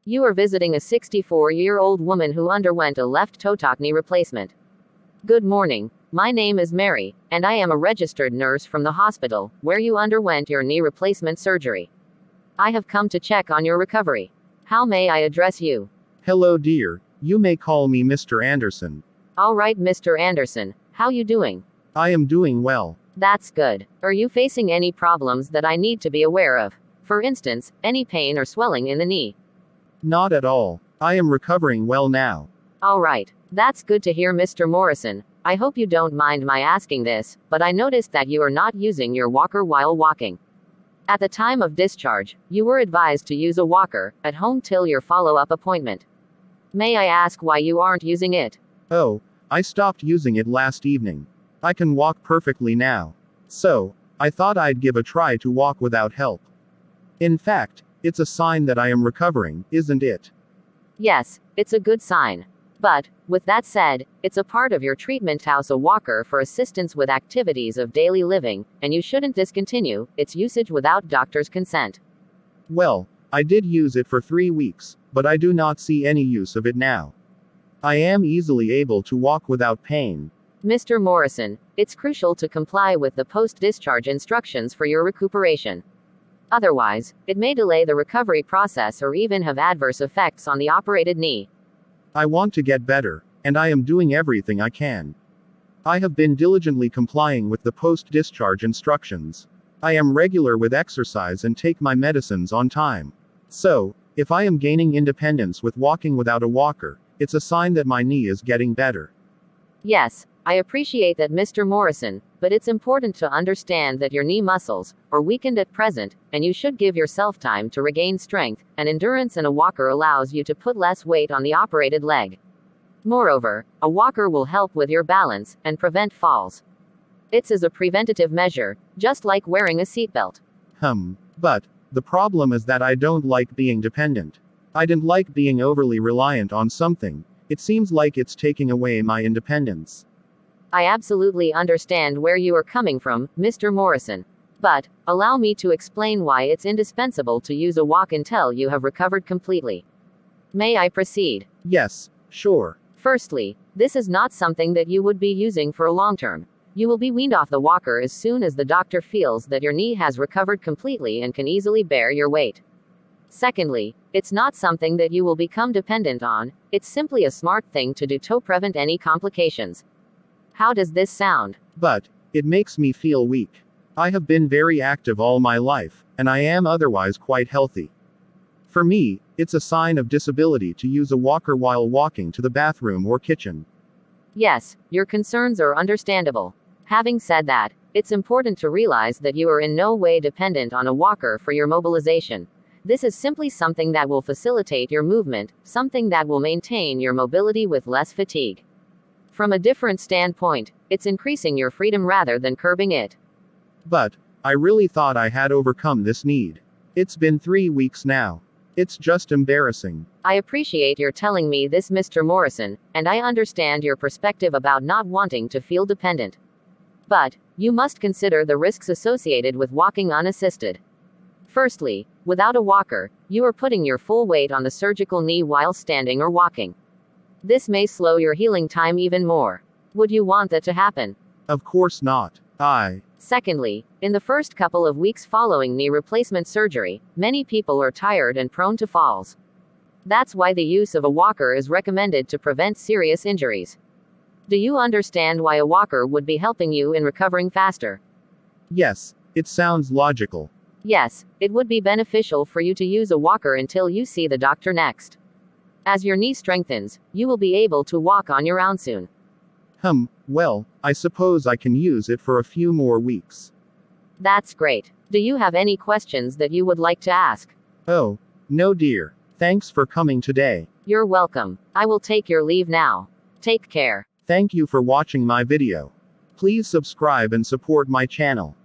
You are visiting a 64-year-old woman who underwent a left toe knee replacement. Good morning. My name is Mary, and I am a registered nurse from the hospital where you underwent your knee replacement surgery. I have come to check on your recovery. How may I address you? Hello dear, you may call me Mr. Anderson. All right, Mr. Anderson, how you doing? I am doing well. That's good. Are you facing any problems that I need to be aware of? For instance, any pain or swelling in the knee? Not at all. I am recovering well now. All right. That's good to hear, Mr. Morrison. I hope you don't mind my asking this, but I noticed that you are not using your walker while walking. At the time of discharge, you were advised to use a walker at home till your follow-up appointment. May I ask why you aren't using it? Oh, I stopped using it last evening. I can walk perfectly now. So, I thought I'd give a try to walk without help. In fact, it's a sign that I am recovering, isn't it? Yes, it's a good sign. But, with that said, it's a part of your treatment house a walker for assistance with activities of daily living, and you shouldn't discontinue its usage without doctor's consent. Well, I did use it for 3 weeks, but I do not see any use of it now. I am easily able to walk without pain. Mr. Morrison, it's crucial to comply with the post-discharge instructions for your recuperation. Otherwise, it may delay the recovery process or even have adverse effects on the operated knee. I want to get better, and I am doing everything I can. I have been diligently complying with the post-discharge instructions. I am regular with exercise and take my medicines on time. So, if I am gaining independence with walking without a walker, it's a sign that my knee is getting better. Yes, I appreciate that, Mr. Morrison, but it's important to understand that your knee muscles are weakened at present, and you should give yourself time to regain strength and endurance, and a walker allows you to put less weight on the operated leg. Moreover, a walker will help with your balance and prevent falls. It's as a preventative measure, just like wearing a seatbelt. But the problem is that I don't like being dependent. I don't like being overly reliant on something. It seems like it's taking away my independence. I absolutely understand where you are coming from, Mr. Morrison. But, allow me to explain why it's indispensable to use a walk until you have recovered completely. May I proceed? Yes, sure. Firstly, this is not something that you would be using for a long term. You will be weaned off the walker as soon as the doctor feels that your knee has recovered completely and can easily bear your weight. Secondly, it's not something that you will become dependent on, it's simply a smart thing to do to prevent any complications. How does this sound? But it makes me feel weak. I have been very active all my life, and I am otherwise quite healthy. For me, it's a sign of disability to use a walker while walking to the bathroom or kitchen. Yes, your concerns are understandable. Having said that, it's important to realize that you are in no way dependent on a walker for your mobilization. This is simply something that will facilitate your movement, something that will maintain your mobility with less fatigue. From a different standpoint, it's increasing your freedom rather than curbing it. But I really thought I had overcome this need. It's been 3 weeks now. It's just embarrassing. I appreciate your telling me this, Mr. Morrison, and I understand your perspective about not wanting to feel dependent. But you must consider the risks associated with walking unassisted. Firstly, without a walker, you are putting your full weight on the surgical knee while standing or walking. This may slow your healing time even more. Would you want that to happen? Of course not. Secondly, in the first couple of weeks following knee replacement surgery, many people are tired and prone to falls. That's why the use of a walker is recommended to prevent serious injuries. Do you understand why a walker would be helping you in recovering faster? Yes, it sounds logical. Yes, it would be beneficial for you to use a walker until you see the doctor next. As your knee strengthens, you will be able to walk on your own soon. Well, I suppose I can use it for a few more weeks. That's great. Do you have any questions that you would like to ask? Oh, no dear. Thanks for coming today. You're welcome. I will take your leave now. Take care. Thank you for watching my video. Please subscribe and support my channel.